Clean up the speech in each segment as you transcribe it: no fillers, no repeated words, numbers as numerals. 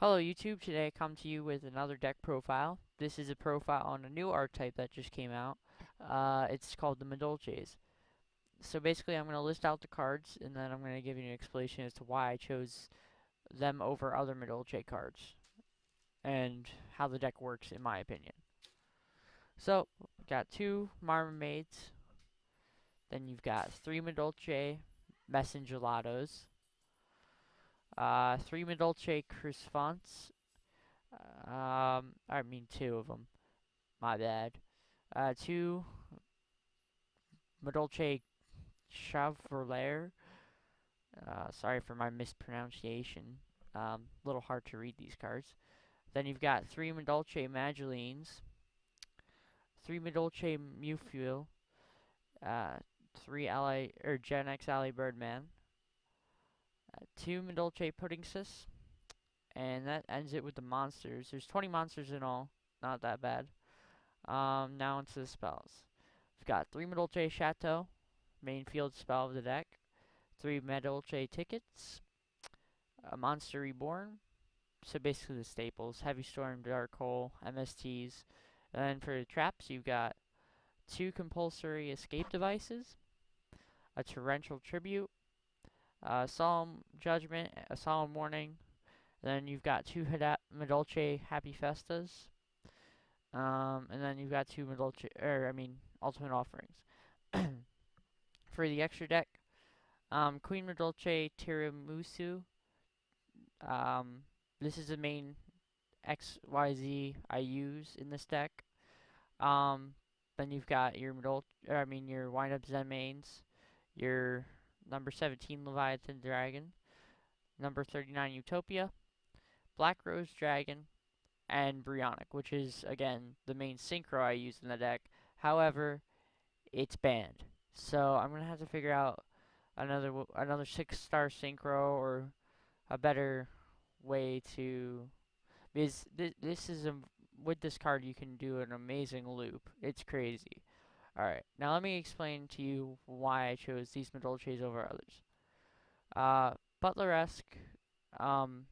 Hello YouTube, today I come to you with another deck profile. This is a profile on a new archetype that just came out. It's called the Madolches. So basically I'm going to list out the cards and then I'm going to give you an explanation as to why I chose them over other Madolche cards and how the deck works in my opinion. So, got two Marmaids, then you've got three Madolche Messengelados, three Madolche Crucifants, I mean two of them, my bad. Two Madolche Chevrolet. Sorry for my mispronunciation. Little hard to read these cards. Then you've got three Madolche Magdalenes, three Madolche Mewfuel, uh, three Ally or Gen X Ally Birdman, two Madolche Puddingsus, and that ends it with the monsters. There's 20 monsters in all, not that bad. Now into the spells. We've got three Madolche Chateau, main field spell of the deck. Three Madolche tickets, a Monster Reborn, so basically the staples, Heavy Storm, Dark Hole, MSTs. And then for the traps, you've got two compulsory escape devices, a Torrential Tribute, a Solemn Judgment, a Solemn Warning. Then you've got two Madolche Happy Festas, and then you've got two Ultimate Offerings. For the extra deck, Queen Madolche Tiramisu. Um, this is the main XYZ I use in this deck. Um, then you've got your your wind up Zen mains, your number 17 Leviathan Dragon, number 39 Utopia, Black Rose Dragon, and Brionic, which is again the main synchro I use in the deck. However, it's banned, so I'm gonna have to figure out another 6-star synchro or a better way to, because this is a, with this card you can do an amazing loop. It's crazy. Alright, now let me explain to you why I chose these Madolches over others. Butleresque, um,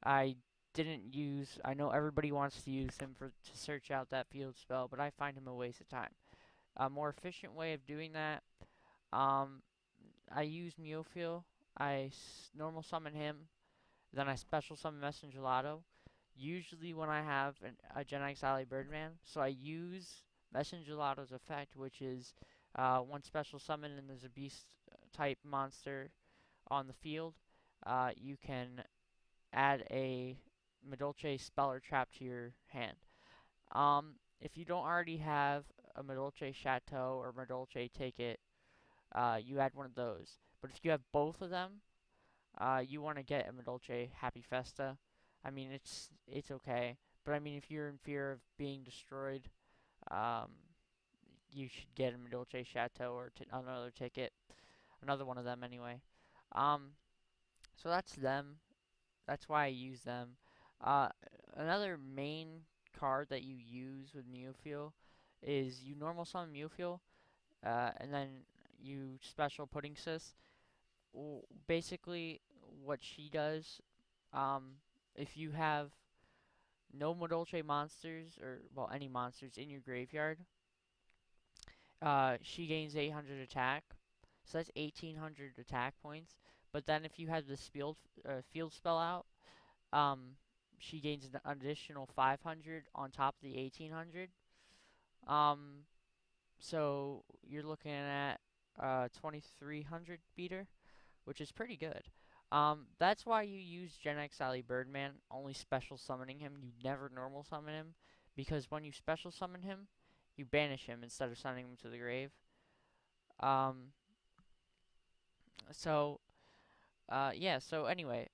I didn't use, I know everybody wants to use him to search out that field spell, but I find him a waste of time. A more efficient way of doing that, um, I use Meowfeel. Normal summon him, then I special summon Messengelato. Usually when I have a Gen X Ally Birdman, so I use Messengelato's effect, which is one special summon and there's a beast type monster on the field. You can add a Madolche spell or trap to your hand. If you don't already have a Madolche Chateau or Madolche Ticket, you add one of those. But if you have both of them, you want to get a Madolche Happy Festa. I mean, it's okay, but I mean, if you're in fear of being destroyed, um, you should get a Madolche Chateau or another ticket, another one of them anyway. Um, so that's them. That's why I use them. Uh, Another main card that you use with Meowfeel is you normal summon Meowfeel, and then you special Pudding Sis. Basically, what she does, um, if you have no Madolche monsters, or, well, any monsters in your graveyard, she gains 800 attack. So that's 1800 attack points. But then if you have the field spell out, um, she gains an additional 500 on top of the 1800. Um, so you're looking at 2300 beater, which is pretty good. That's why you use Gen X Ally Birdman, only special summoning him. You never normal summon him, because when you special summon him, you banish him instead of sending him to the grave. Um, so, yeah, so anyway,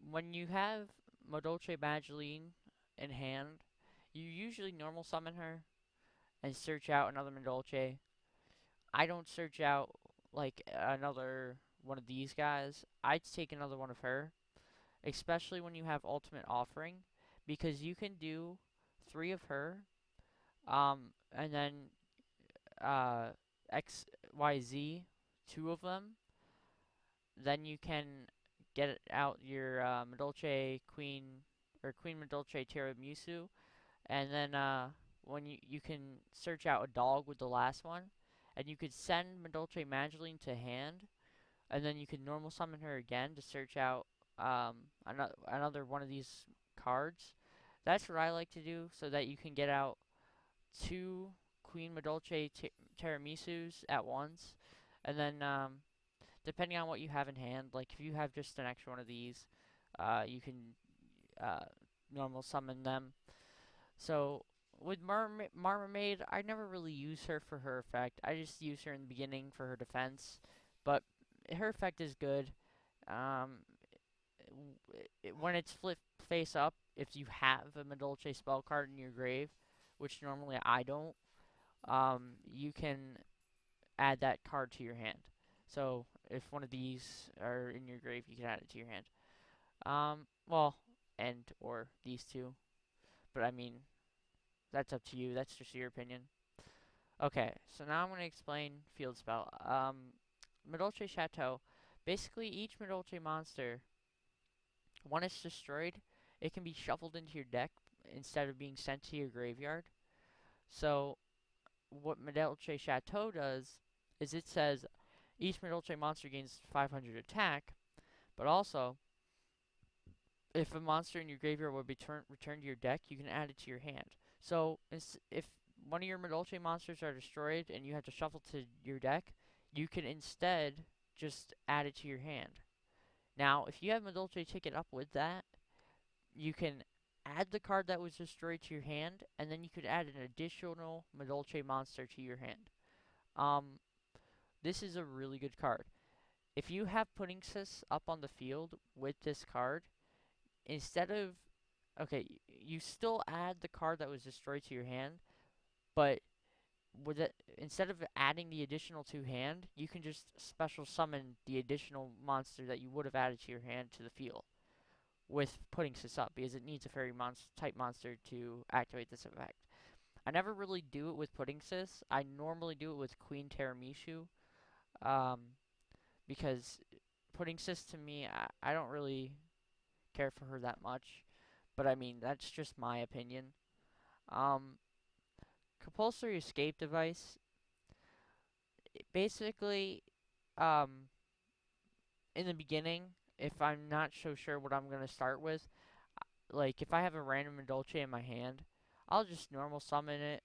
when you have Madolche Mageline in hand, you usually normal summon her and search out another Madolche. I don't search out, like, another one of these guys. I'd take another one of her, especially when you have Ultimate Offering, because you can do 3 of her, and then XYZ, 2 of them. Then you can get out your Madolche Queen or Queen Madolche Tiramisu, and then when you can search out a dog with the last one, and you could send Madolche Mageline to hand, and then you can normal summon her again to search out another one of these cards. That's what I like to do, so that you can get out two Queen Madolche Tiramisus at once, and then depending on what you have in hand, like if you have just an extra one of these, you can uh, normal summon them. So with Marmaid, I never really use her for her effect. I just use her in the beginning for her defense, but her effect is good. Um, when it's flipped face up, if you have a Madolche spell card in your grave, which normally I don't, you can add that card to your hand. So if one of these are in your grave, you can add it to your hand. Well, and or these two, but I mean that's up to you. That's just your opinion. Okay, so now I'm gonna explain field spell. Madolche Chateau. Basically, each Madolche monster, when it's destroyed, it can be shuffled into your deck instead of being sent to your graveyard. So what Madolche Chateau does is it says each Madolche monster gains 500 attack, but also if a monster in your graveyard would be returned to your deck, you can add it to your hand. So if one of your Madolche monsters are destroyed and you have to shuffle to your deck, you can instead just add it to your hand. Now, if you have Madolche Ticket up with that, you can add the card that was destroyed to your hand, and then you could add an additional Madolche monster to your hand. Um, this is a really good card. If you have Puddingsis up on the field with this card, instead of okay, you still add the card that was destroyed to your hand, but with it, instead of adding the additional to hand, you can just special summon the additional monster that you would have added to your hand to the field with putting this up because it needs a fairy type monster to activate this effect. I never really do it with Pudding Sis. I normally do it with Queen Tiramisu, um, because Pudding Sis to me, I don't really care for her that much. But I mean, that's just my opinion. Um, Compulsory escape device. Basically, um, in the beginning, if I'm not so sure what I'm gonna start with, like if I have a random Indulce in my hand, I'll just normal summon it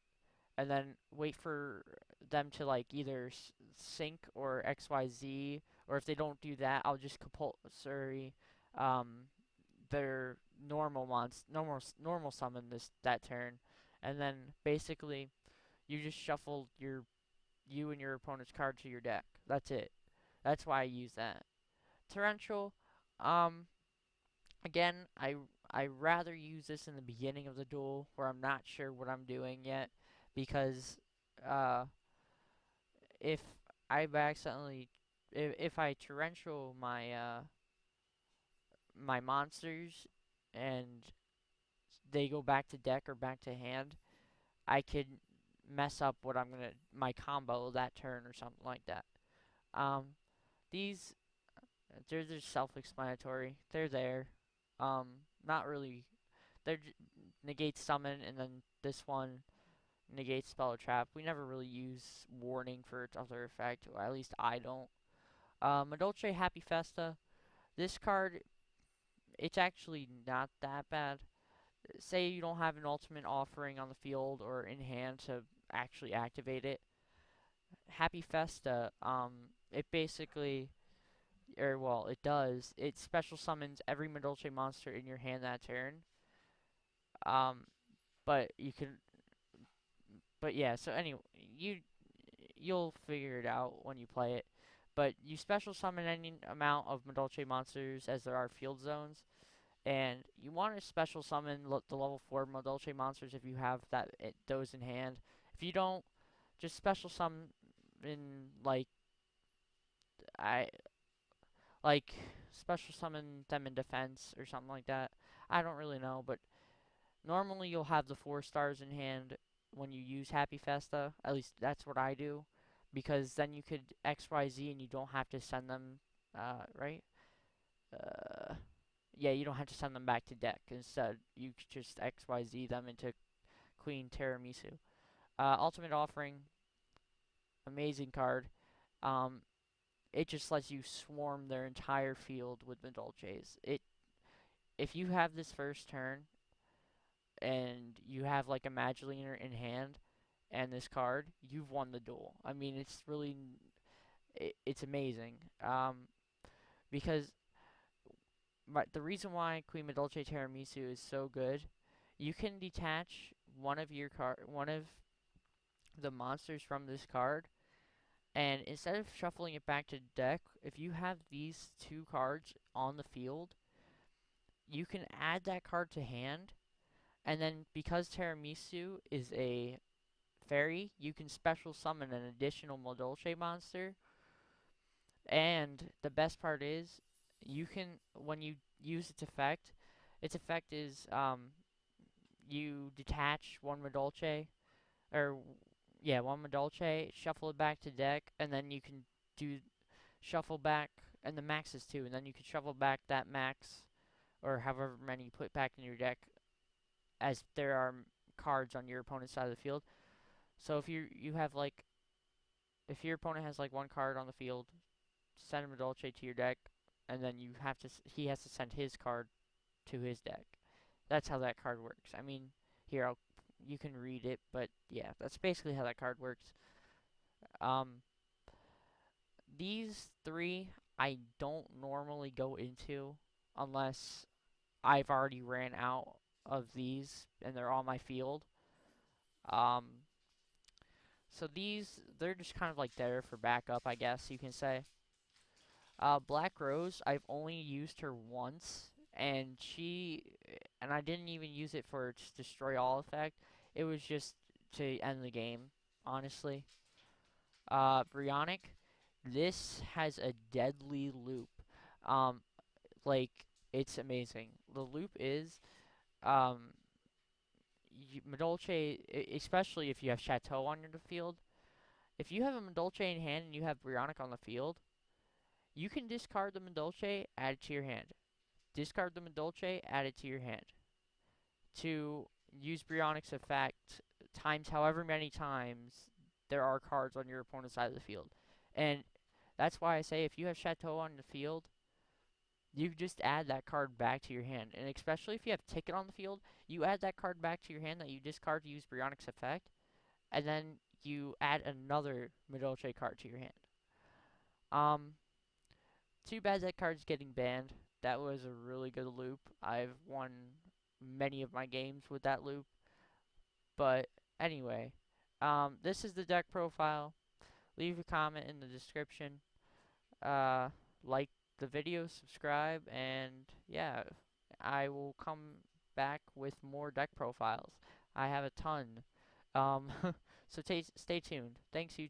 and then wait for them to like either sync or XYZ, or if they don't do that, I'll just compulsory um their normal summon that turn, and then basically you just shuffle you and your opponent's card to your deck. That's it. That's why I use that. Torrential, um, again, I rather use this in the beginning of the duel where I'm not sure what I'm doing yet, because uh, if I accidentally if I torrential my monsters and they go back to deck or back to hand, I could mess up what I'm gonna my combo that turn or something like that. Um, these they're just self-explanatory. They're there. Um, not really. They're negate summon, and then this one negates spell or trap. We never really use warning for its other effect, or at least I don't. Madolche Happy Festa. This card, it's actually not that bad. Say you don't have an ultimate offering on the field or in hand to actually activate it. Happy Festa, it basically, or well, it does. It special summons every Madolche monster in your hand that turn. Um, but you can, but yeah. So anyway, you'll figure it out when you play it. But you special summon any amount of Madolche monsters as there are field zones, and you want to special summon the level 4 Madolche monsters if you have those in hand. If you don't, just special summon like I like special summon them in defense or something like that. I don't really know, but normally you'll have the 4 stars in hand when you use Happy Festa. At least that's what I do, because then you could XYZ and you don't have to send them, right? uh, yeah, you don't have to send them back to deck. Instead, you could just XYZ them into Queen Tiramisu. Ultimate Offering, amazing card. Um, it just lets you swarm their entire field with Madolches. If you have this first turn and you have like a Magdalena in hand and this card, you've won the duel. I mean, it's really it's amazing. Because the reason why Queen Madolche Tiramisu is so good, you can detach one of the monsters from this card, and instead of shuffling it back to deck, if you have these two cards on the field, you can add that card to hand, and then because Tiramisu is a fairy, you can special summon an additional Madolche monster. And the best part is, you can when you use its effect is you detach one Madolche, or yeah, one Madolche, shuffle it back to deck, and then you can do shuffle back, and the max is two, and then you can shuffle back that max or however many you put back in your deck as there are cards on your opponent's side of the field. So if you have like if your opponent has like one card on the field, send a Madolche to your deck, and then he has to send his card to his deck. That's how that card works. I mean, here you can read it, but yeah, that's basically how that card works. Um, these three I don't normally go into unless I've already ran out of these and they're on my field. Um, so they're just kind of like there for backup, I guess you can say. Black Rose, I've only used her once, and I didn't even use it for its destroy all effect. It was just to end the game, honestly. Brionic, this has a deadly loop. Um, like it's amazing. The loop is um, Madolche, especially if you have Chateau on your field. If you have a Madolche in hand and you have Brionic on the field, you can discard the Madolche, add it to your hand. Discard the Madolche, add it to your hand. To use Brionic's effect times however many times there are cards on your opponent's side of the field. And that's why I say if you have Chateau on the field, you just add that card back to your hand. And especially if you have Ticket on the field, you add that card back to your hand that you discard to use Brionic's effect, and then you add another Madolche card to your hand. Um, Too bad that card's getting banned. That was a really good loop. I've won many of my games with that loop. But anyway, this is the deck profile. Leave a comment in the description. Uh, like the video, subscribe, and yeah, I will come back with more deck profiles. I have a ton. Um, so stay tuned. Thanks you